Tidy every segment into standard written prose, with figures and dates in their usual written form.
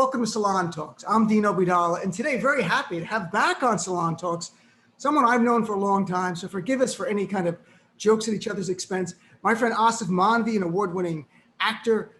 welcome to Salon Talks. I'm Dean Obeidallah, and today very happy to have back on Salon Talks someone I've known for a long time, so forgive us for any kind of jokes at each other's expense. My friend Aasif Mandvi, an award-winning actor,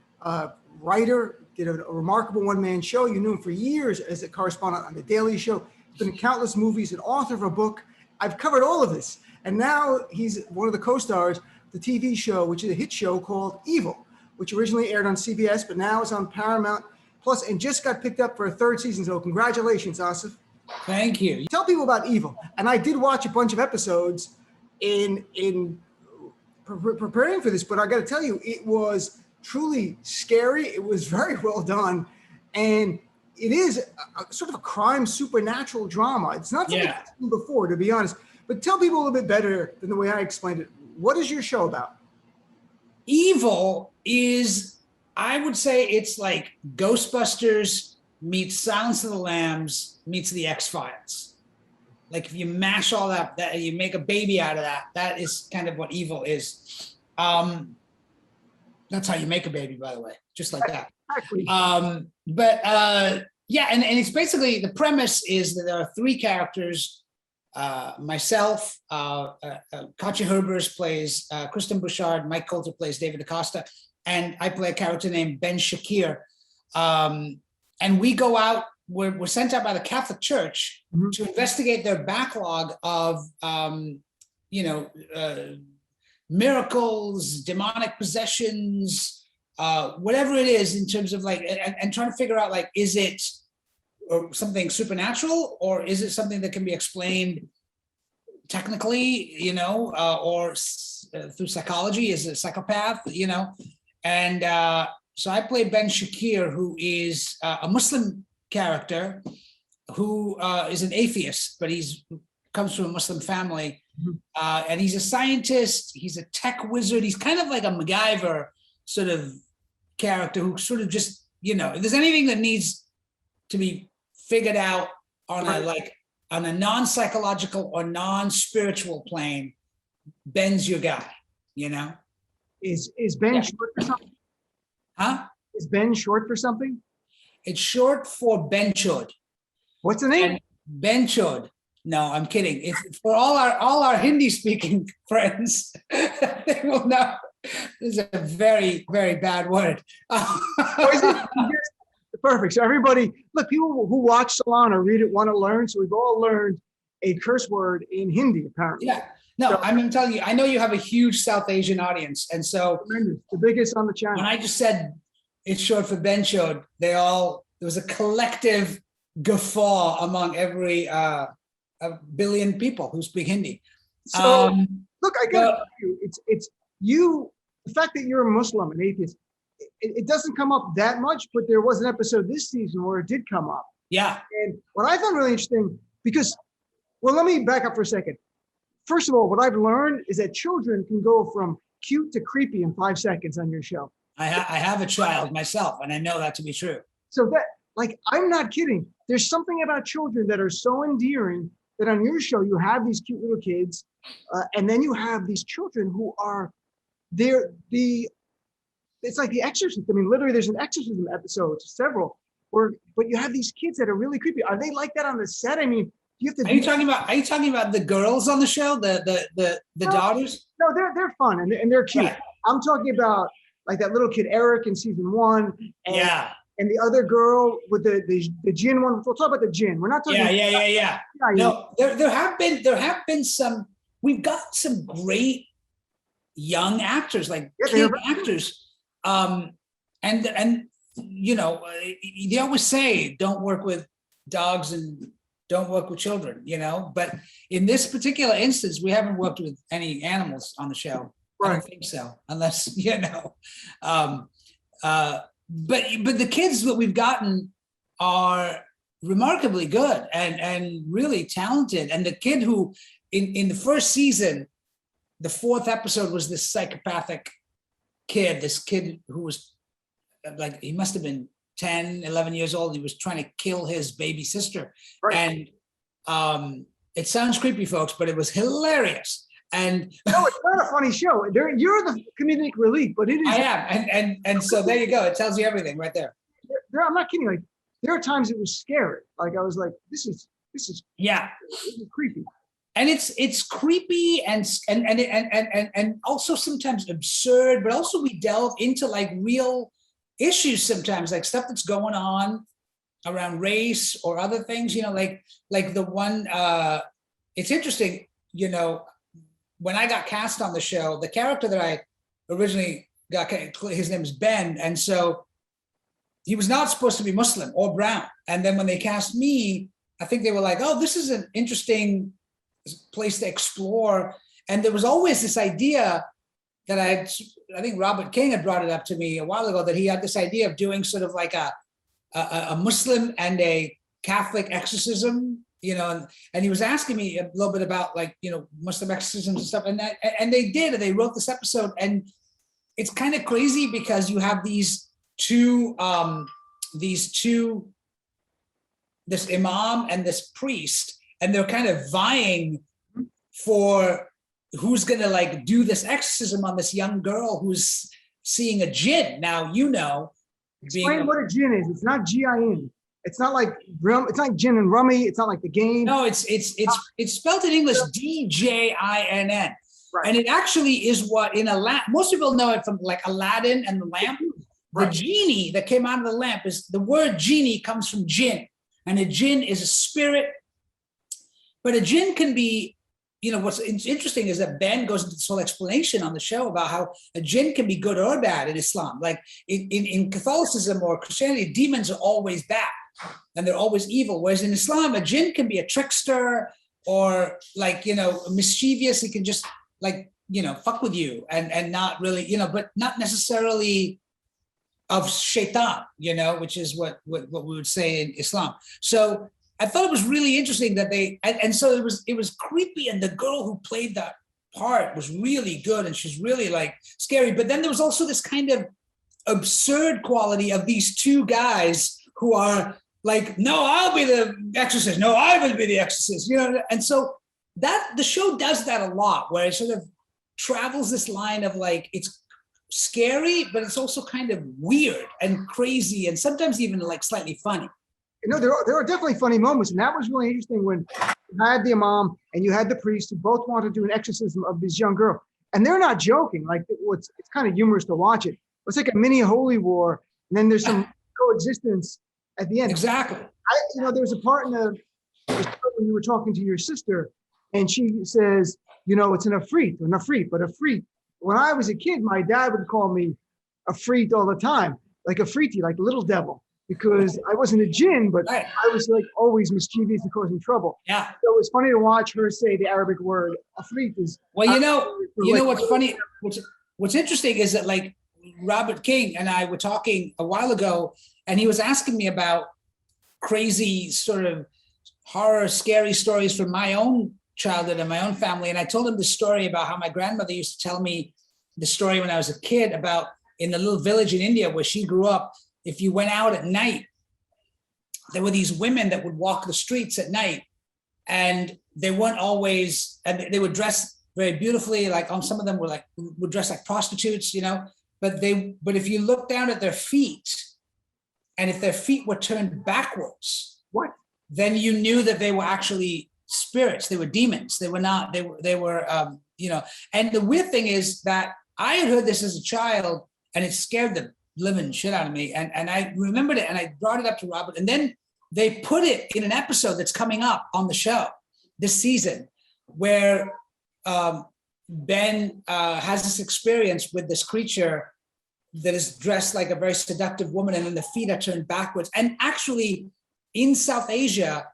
writer, did a remarkable one-man show. You knew him for years as a correspondent on The Daily Show. He's been in countless movies, an author of a book. I've covered all of this, and now he's one of the co-stars of the TV show, which is a hit show called Evil, which originally aired on CBS, but now is on Paramount Plus, and just got picked up for a third season. So congratulations, Aasif. Thank you. Tell people about Evil. And I did watch a bunch of episodes in preparing for this, but I got to tell you, it was truly scary. It was very well done. And it is a sort of a crime supernatural drama. It's not something I've seen before, to be honest. But tell people a little bit better than the way I explained it. What is your show about? Evil is, I would say it's like Ghostbusters meets Silence of the Lambs meets the X-Files. Like if you mash all that you make a baby out of that, that is kind of what Evil is. That's how you make a baby, by the way, just like that. Exactly. Yeah, and it's basically, the premise is that there are three characters. Myself, Katja Herbers plays Kristen Bouchard, Mike Coulter plays David Acosta, and I play a character named Ben Shakir. And we go out, we're sent out by the Catholic Church to investigate their backlog of, miracles, demonic possessions, whatever it is in terms of like, and trying to figure out like, is it something supernatural or is it something that can be explained technically, or through psychology? Is it a psychopath, And so I play Ben Shakir, who is a Muslim character who is an atheist, but comes from a Muslim family. And he's a scientist, he's a tech wizard. He's kind of like a MacGyver sort of character who sort of just, if there's anything that needs to be figured out on a non-psychological or non-spiritual plane, Ben's your guy, Is Ben short for something? Huh? Is Ben short for something? It's short for Benchod. What's the name? Benchod. No, I'm kidding. It's for all our Hindi-speaking friends. They will know. This is a very, very bad word. Perfect. So everybody, look, people who watch Salon or read it want to learn. So we've all learned a curse word in Hindi, apparently. Yeah. No, I'm telling you, I know you have a huge South Asian audience. And so the biggest on the channel. When I just said it's short for Benchod, there was a collective guffaw among every a billion people who speak Hindi. So look, I gotta tell you, it's you, the fact that you're a Muslim, an atheist, it doesn't come up that much, but there was an episode this season where it did come up. Yeah. And what I found really interesting, because, well, let me back up for a second. First of all, what I've learned is that children can go from cute to creepy in 5 seconds on your show. I have a child myself, and I know that to be true. So that, like, I'm not kidding. There's something about children that are so endearing that on your show, you have these cute little kids, and then you have these children who are, it's like the Exorcist. I mean, literally there's an exorcism episode, several, but you have these kids that are really creepy. Are they like that on the set? I mean, you have to. Are you talking about the girls on the show, the daughters? No, they're fun and they're cute. Right. I'm talking about like that little kid Eric in season 1. And the other girl with the djinn one. We'll talk about the djinn. We're not talking. Yeah. No, there have been some. We've got some great young actors, like kid actors. And they always say don't work with dogs and don't work with children, but in this particular instance, we haven't worked with any animals on the show. Right. I don't think so, unless, but the kids that we've gotten are remarkably good and really talented. And the kid who in the first season, the 4th episode was this psychopathic kid, who was like, he must have been 10, 11 years old. He was trying to kill his baby sister. Right. And it sounds creepy, folks, but it was hilarious. And no, it's not a funny show. You're the comedic relief, but it is. I am, and so there you go. It tells you everything right there. I'm not kidding. Like there are times it was scary. Like I was like, this is Yeah. this is creepy. And it's creepy and also sometimes absurd, but also we delve into like real issues sometimes, like stuff that's going on around race or other things, you know, like the one, it's interesting, you know, when I got cast on the show, the character that I originally got, his name is Ben. And so he was not supposed to be Muslim or brown. And then when they cast me, I think they were like, oh, this is an interesting place to explore. And there was always this idea that I think Robert King had brought it up to me a while ago, that he had this idea of doing sort of like a Muslim and a Catholic exorcism, you know, and he was asking me a little bit about like, you know, Muslim exorcisms and stuff. And they did, and they wrote this episode, and it's kind of crazy because you have this imam and this priest, and they're kind of vying for who's going to like do this exorcism on this young girl who's seeing a jinn. Now, you know, explain what a jinn is. It's not G-I-N. It's not like gin and rummy. It's not like the game. No, it's spelled in English D-J-I-N-N. Right. And it actually is what in most people know it from like Aladdin and the lamp. Right. The genie that came out of the lamp is, the word genie comes from jinn, and a jinn is a spirit. But a jinn can be, you know, what's interesting is that Ben goes into this whole explanation on the show about how a jinn can be good or bad in Islam. Like in Catholicism or Christianity, demons are always bad and they're always evil. Whereas in Islam, a jinn can be a trickster or like, you know, mischievous. He can just like, you know, fuck with you and not really, you know, but not necessarily of shaitan, you know, which is what we would say in Islam. So I thought it was really interesting that and so it was creepy, and the girl who played that part was really good, and she's really like scary. But then there was also this kind of absurd quality of these two guys who are like, no, I'll be the exorcist. No, I will be the exorcist. You know, and so that the show does that a lot, where it sort of travels this line of like, it's scary, but it's also kind of weird and crazy, and sometimes even like slightly funny. You know, there are definitely funny moments, and that was really interesting when you had the imam and you had the priest who both wanted to do an exorcism of this young girl, and they're not joking. Like it's kind of humorous to watch it. It's like a mini holy war, and then there's some coexistence at the end. Exactly. You know, there's a part in the when you were talking to your sister, and she says, you know, it's an afreet, but afreet. When I was a kid, my dad would call me afreet all the time, like afreeti, like little devil. Because I wasn't a jinn, but right. I was like always mischievous and causing trouble. Yeah. So it was funny to watch her say the Arabic word afreet is. Well, you know what's funny? What's interesting is that like Robert King and I were talking a while ago, and he was asking me about crazy sort of horror, scary stories from my own childhood and my own family. And I told him the story about how my grandmother used to tell me the story when I was a kid about in the little village in India where she grew up. If you went out at night, there were these women that would walk the streets at night, and they weren't always, and they would dress very beautifully. Like some of them would dress like prostitutes, you know, but if you look down at their feet, and if their feet were turned backwards, then you knew that they were actually spirits. They were demons. They were not, they were, you know, and the weird thing is that I had heard this as a child, and it scared the living shit out of me, and I remembered it, and I brought it up to Robert, and then they put it in an episode that's coming up on the show this season, where Ben has this experience with this creature that is dressed like a very seductive woman, and then the feet are turned backwards. And actually, in South Asia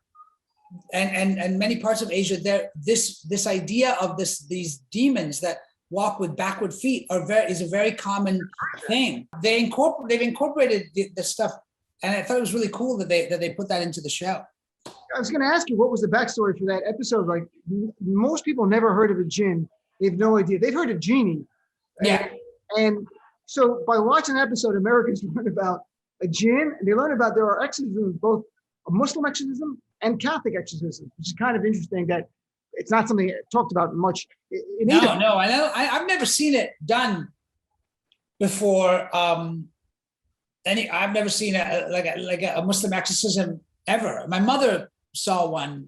and many parts of Asia, there this idea of these demons that walk with backward feet is a very common thing. They've incorporated the stuff, and I thought it was really cool that they put that into the show. I was going to ask you, what was the backstory for that episode? Like most people never heard of a jinn. They have no idea. They've heard of genie. Yeah. And so by watching an episode, Americans learn about a jinn, and they learn about there are exorcisms, both a Muslim exorcism and Catholic exorcism, which is kind of interesting that it's not something talked about much in either. No, I've never seen it done before. I've never seen a Muslim exorcism ever. My mother saw one,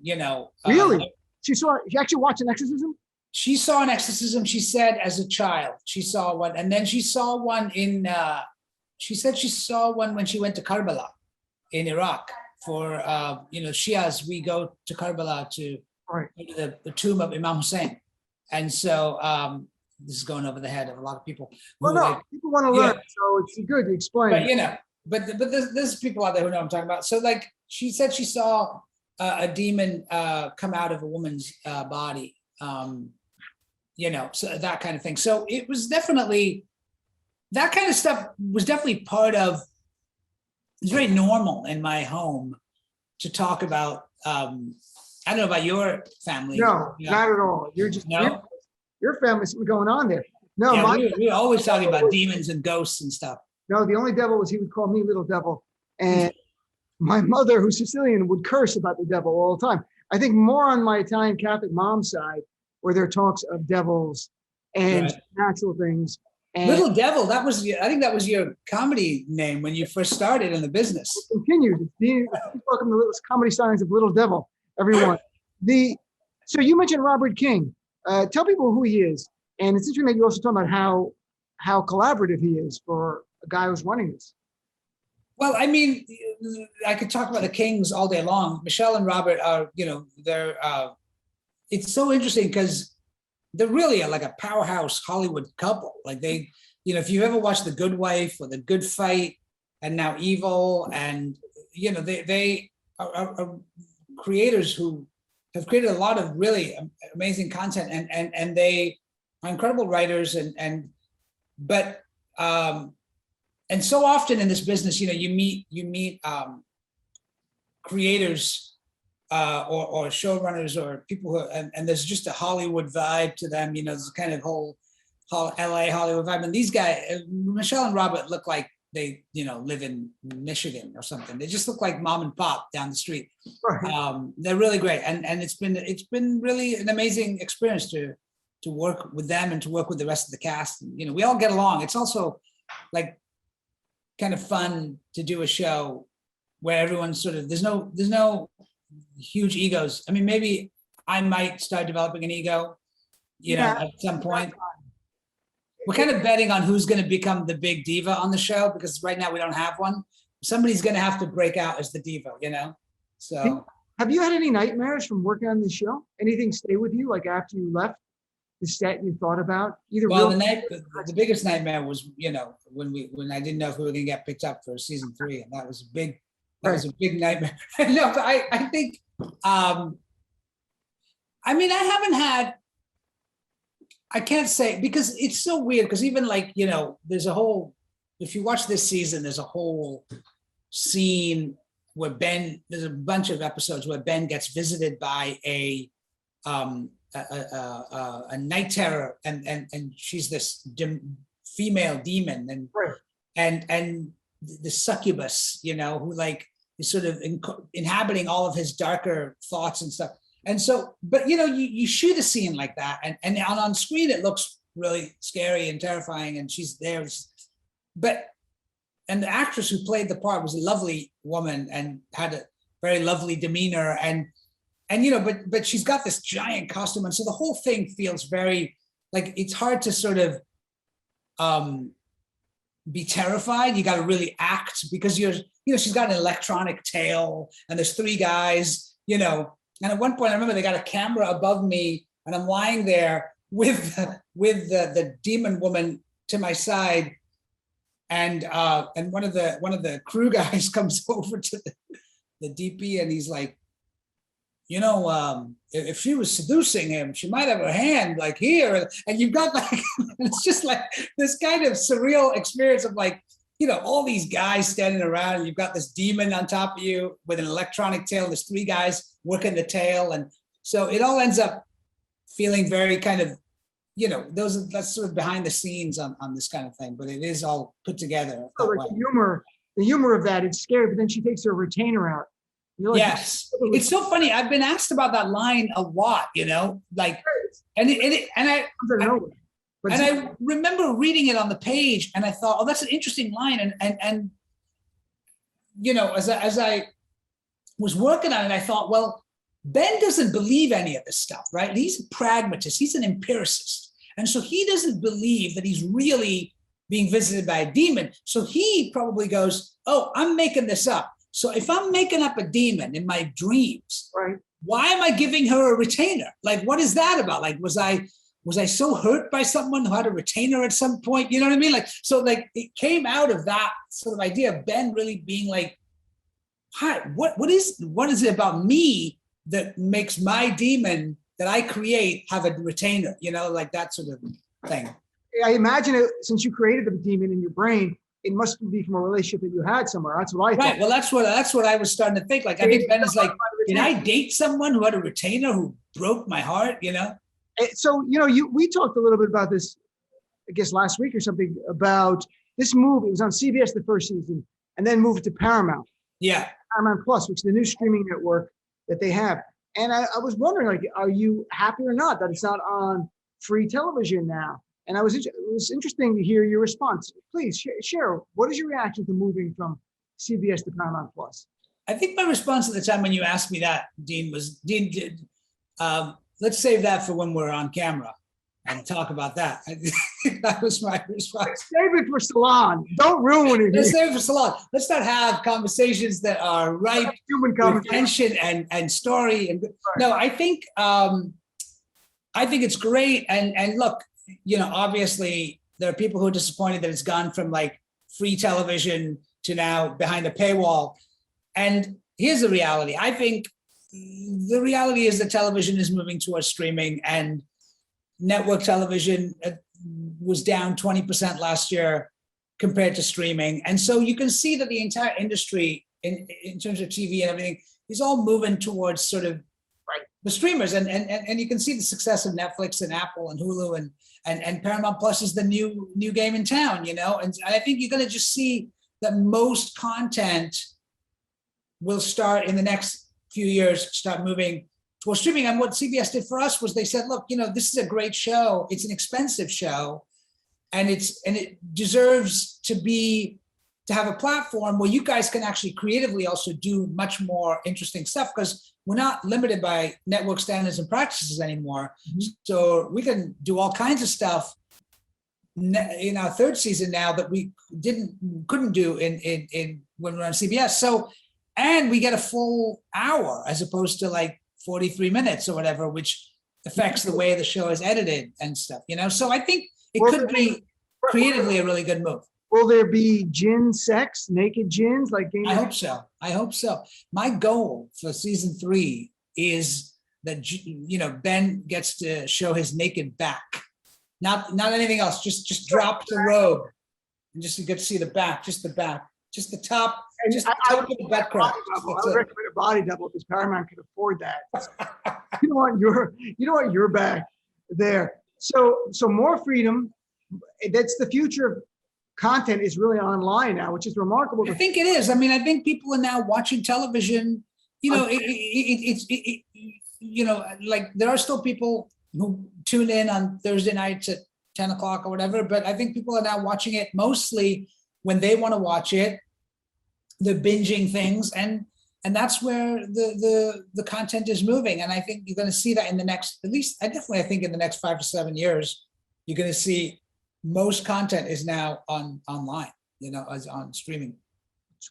Really? She actually watched an exorcism? She saw an exorcism, she said, as a child. She saw one. And then she saw one she said she saw one when she went to Karbala in Iraq for, Shias, we go to Karbala to the tomb of Imam Hussein. And so this is going over the head of a lot of people. Well, no, people want to learn, so it's good to explain. But there's people out there who know what I'm talking about. So like she said she saw a demon come out of a woman's body, so that kind of thing. So it was definitely, that kind of stuff was definitely part of, it's very normal in my home to talk about, I don't know about your family. No, not at all. You're just, your family's going on there. No, we're always talking about demons and ghosts and stuff. No, the only devil was he would call me little devil. And my mother, who's Sicilian, would curse about the devil all the time. I think more on my Italian Catholic mom's side, where there are talks of devils and natural things. And Little Devil, I think that was your comedy name when you first started in the business. It continues. Welcome to the comedy signs of Little Devil, everyone. So you mentioned Robert King. Tell people who he is. And it's interesting that you also talk about how collaborative he is for a guy who's running this. Well, I mean, I could talk about the Kings all day long. Michelle and Robert are, they're, it's so interesting because they're really like a powerhouse Hollywood couple. Like they, if you ever watched The Good Wife or The Good Fight and now Evil, and, they are creators who have created a lot of really amazing content, and they are incredible writers, and so often in this business, you meet creators or showrunners or people who, and there's just a Hollywood vibe to them. There's a kind of whole LA Hollywood vibe. And these guys, Michelle and Robert, look like they live in Michigan or something. They just look like mom and pop down the street. They're really great, and it's been really an amazing experience to work with them and to work with the rest of the cast. And, we all get along. It's also like kind of fun to do a show where everyone's sort of, there's no huge egos. I mean, maybe I might start developing an ego, at some point. We're kind of betting on who's going to become the big diva on the show, because right now we don't have one. Somebody's going to have to break out as the diva, So have you had any nightmares from working on the show? Anything stay with you, like after you left the set you thought about? The biggest nightmare was, when I didn't know if we were going to get picked up for season 3, and that was a big nightmare. No, but I think, I haven't had, I can't say, because it's so weird, because even like, there's a whole, if you watch this season, there's a whole scene where there's a bunch of episodes where Ben gets visited by a night terror, and she's this female demon, and the succubus, who like is sort of inhabiting all of his darker thoughts and stuff. And so, but you shoot a scene like that, and on screen it looks really scary and terrifying, and she's there. And the actress who played the part was a lovely woman and had a very lovely demeanor, but she's got this giant costume, and so the whole thing feels very like it's hard to sort of be terrified. You got to really act, because she's got an electronic tail, and there's 3 guys, And at one point, I remember they got a camera above me, and I'm lying there with the demon woman to my side, and one of the crew guys comes over to the DP, and he's like, if she was seducing him, she might have her hand like here, and you've got like, it's just like this kind of surreal experience of like, all these guys standing around, and you've got this demon on top of you with an electronic tail. There's 3 guys working the tail. And so it all ends up feeling very kind of, that's sort of behind the scenes on this kind of thing, but it is all put together. So like the humor of that, it's scary, but then she takes her retainer out. Like, yes. It's so funny. I've been asked about that line a lot, like, and I remember reading it on the page, and I thought, oh, that's an interesting line. And as I was working on it, I thought, well, Ben doesn't believe any of this stuff, right? He's a pragmatist. He's an empiricist. And so he doesn't believe that he's really being visited by a demon. So he probably goes, oh, I'm making this up. So if I'm making up a demon in my dreams, right, why am I giving her a retainer? Like, what is that about? Like, was I so hurt by someone who had a retainer at some point? You know what I mean? Like, so like it came out of that sort of idea of Ben really being like, hi, what is it about me that makes my demon that I create have a retainer? Like that sort of thing. I imagine it, since you created the demon in your brain, it must be from a relationship that you had somewhere. That's what I thought. Right. Well, that's what I was starting to think. Like, I think Ben is like, did I date someone who had a retainer who broke my heart? So, we talked a little bit about this, I guess last week or something, about this move. It was on CBS the first season, and then moved to Paramount. Yeah. Paramount Plus, which is the new streaming network that they have. And I was wondering, like, are you happy or not that it's not on free television now? And it was interesting to hear your response. Please share. What is your reaction to moving from CBS to Paramount Plus? I think my response at the time when you asked me that, Dean, was, let's save that for when we're on camera and talk about that. That was my response. Save it for Salon. Don't ruin it. Let's save it for Salon. Let's not have conversations that are ripe with tension and story. And no, I think it's great. And look, obviously there are people who are disappointed that it's gone from like free television to now behind a paywall. And here's the reality. I think the reality is that television is moving towards streaming, and network television was down 20% last year compared to streaming. And so you can see that the entire industry in terms of TV and everything is all moving towards sort of the streamers. And you can see the success of Netflix and Apple and Hulu and Paramount Plus is the new game in town, and I think you're going to just see that most content will start in the next few years, start moving towards streaming. And what CBS did for us was they said, look, this is a great show. It's an expensive show, and it deserves to have a platform where you guys can actually creatively also do much more interesting stuff, because we're not limited by network standards and practices anymore. Mm-hmm. So we can do all kinds of stuff in our third season now that we couldn't do in when we're on CBS. So, and we get a full hour as opposed to like 43 minutes or whatever, which affects the way the show is edited and stuff, So I think it could be creatively a really good move. Will there be djinn sex, naked djinns like Game of Thrones? I hope so. My goal for season 3 is that Ben gets to show his naked back, not anything else. Just drop the robe, and just you get to see the back, just the back, just the top, and just the top of the butt crack. I would recommend a body double because Paramount can afford that. You don't want your back there. So more freedom. That's the future of content, is really online now, which is remarkable. I think it is. I mean, I think people are now watching television. Like there are still people who tune in on Thursday nights at 10 o'clock or whatever, but I think people are now watching it mostly when they want to watch it. They're binging things, and that's where the content is moving. And I think you're going to see that in the next, at least I think in the next 5 to 7 years, you're going to see most content is now online, as on streaming.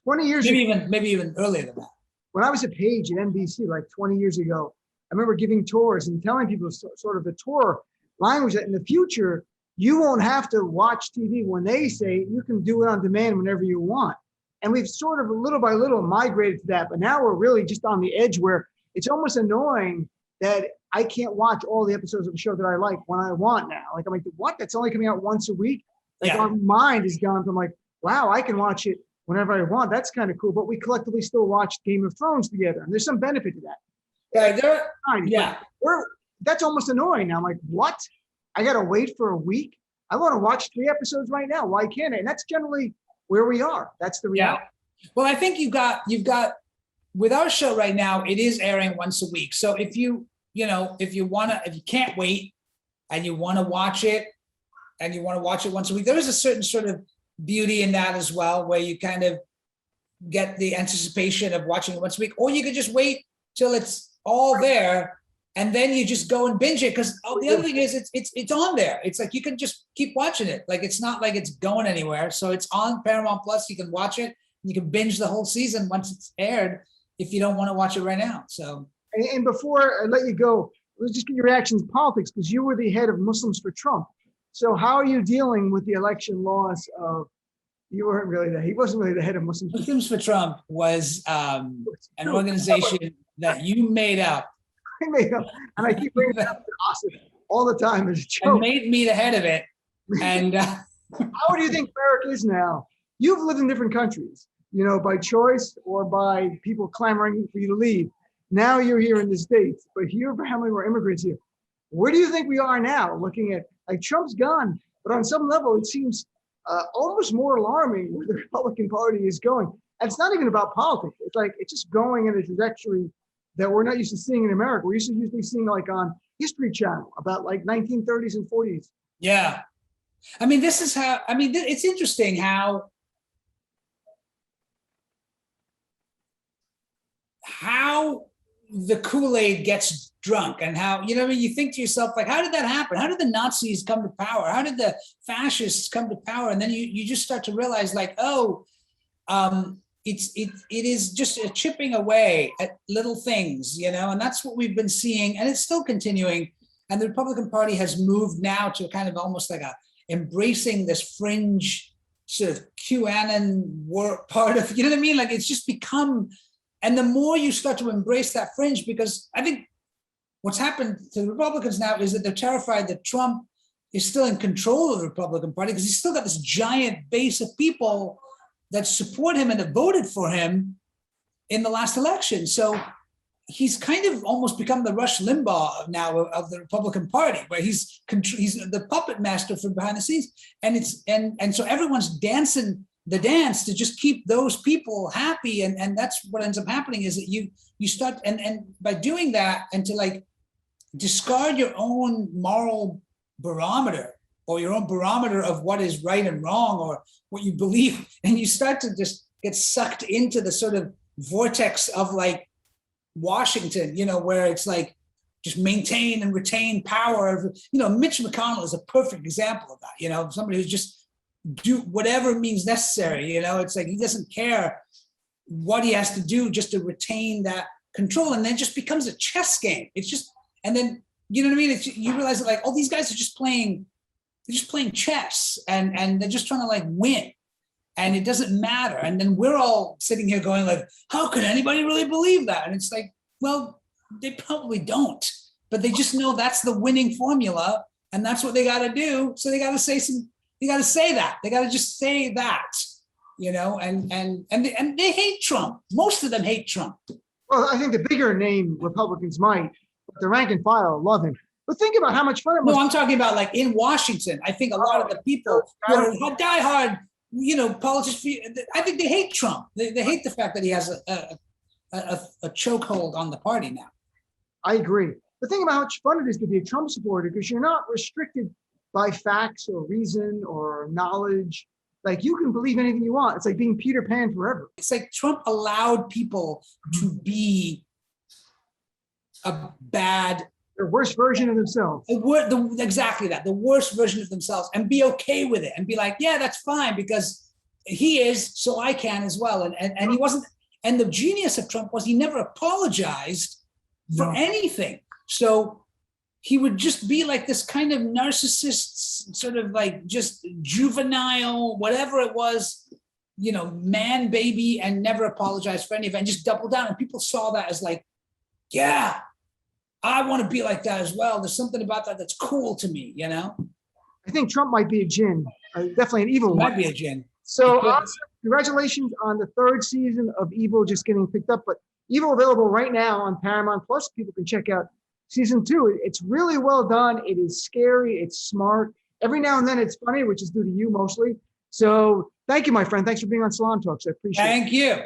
20 years maybe even earlier than that. When I was a page at NBC like 20 years ago, I remember giving tours and telling people sort of the tour language that in the future, you won't have to watch TV when they say you can do it on demand whenever you want. And we've sort of little by little migrated to that, but now we're really just on the edge where it's almost annoying that I can't watch all the episodes of the show that I like when I want now. Like, I'm like, what? That's only coming out once a week? Like, our mind has gone from like, wow, I can watch it whenever I want. That's kind of cool. But we collectively still watch Game of Thrones together. And there's some benefit to that. That's almost annoying. Now I'm like, what? I got to wait for a week? I want to watch 3 episodes right now. Why can't I? And that's generally where we are. That's the reality. Yeah. Well, I think you've got with our show right now, it is airing once a week. So if you can't wait and you want to watch it once a week, there is a certain sort of beauty in that as well, where you kind of, get the anticipation of watching it once a week, or you could just wait till it's all there and then you just go and binge it. Because the other thing is it's on there. It's like you can just keep watching it. Like it's not like it's going anywhere. So it's on Paramount Plus. You can watch it. You can binge the whole season once it's aired if you don't want to watch it right now. So And before I let you go, let's just get your reactions to politics, because you were the head of Muslims for Trump. So how are you dealing with the election loss of, he wasn't really the head of Muslims. Muslims for Trump was an organization that you made up. I made up, and I keep bringing it up to Aasif all the time as a joke. And made me the head of it. And how do you think Barrack is now? You've lived in different countries, by choice or by people clamoring for you to leave. Now you're here in the States, but your family were immigrants here. Where do you think we are now, looking at, like, Trump's gone, but on some level it seems almost more alarming where the Republican Party is going. And it's not even about politics. It's like, it's just going in a trajectory that we're not used to seeing in America. We're used to usually seeing, like, on History Channel about like 1930s and 40s. yeah, I mean, this is how, I mean, it's interesting how the Kool-Aid gets drunk, and how, I mean, you think to yourself, like, how did that happen? How did the Nazis come to power? How did the fascists come to power? And then you just start to realize, like, it is just a chipping away at little things, and that's what we've been seeing, and it's still continuing. And the Republican Party has moved now to kind of almost like embracing this fringe sort of QAnon part of, you know what I mean? Like, it's just become, and the more you start to embrace that fringe, because I think what's happened to the Republicans now is that they're terrified that Trump is still in control of the Republican Party, because he's still got this giant base of people that support him and have voted for him in the last election. So he's kind of almost become the Rush Limbaugh now of the Republican Party, where he's the puppet master from behind the scenes. And so everyone's dancing the dance to just keep those people happy. And that's what ends up happening, is that you start, and by doing that, and to, like, discard your own moral barometer, or your own barometer of what is right and wrong, or what you believe, and you start to just get sucked into the sort of vortex of, like, Washington, where it's like, just maintain and retain power. Mitch McConnell is a perfect example of that, somebody who's just do whatever means necessary, it's like he doesn't care what he has to do just to retain that control, and then it just becomes a chess game. It's just, and then, you know what I mean? You realize that, like, oh, these guys are just playing, chess, and they're just trying to, like, win, and it doesn't matter. And then we're all sitting here going, like, how could anybody really believe that? And it's like, well, they probably don't, but they just know that's the winning formula, and that's what they got to do. So they got to say that. They got to just say that, and they hate Trump. Most of them hate Trump. Well, I think the bigger name Republicans might, but the rank and file love him. But think about how much fun it was. No, I'm talking about, like, in Washington. I think a lot of the people who are diehard, politicians, I think they hate Trump. They hate the fact that he has a chokehold on the party now. I agree. But think about how much fun it is to be a Trump supporter, because you're not restricted by facts or reason or knowledge. Like, you can believe anything you want. It's like being Peter Pan forever. It's like Trump allowed people to be a bad, the worst version of themselves. Exactly that, the worst version of themselves, and be okay with it, and be like, yeah, that's fine, because he is, so I can as well. And he wasn't, and the genius of Trump was he never apologized for anything. So he would just be like this kind of narcissist, sort of like just juvenile, whatever it was, man baby, and never apologize for any of it, and just double down. And people saw that as like, yeah, I want to be like that as well. There's something about that that's cool to me, I think Trump might be a djinn, definitely an evil one. Might be a djinn. So congratulations on the 3rd season of Evil just getting picked up. But Evil available right now on Paramount Plus. People can check out season 2. It's really well done. It is scary. It's smart. Every now and then it's funny, which is due to you mostly. So thank you, my friend. Thanks for being on Salon Talks. I appreciate it. Thank you.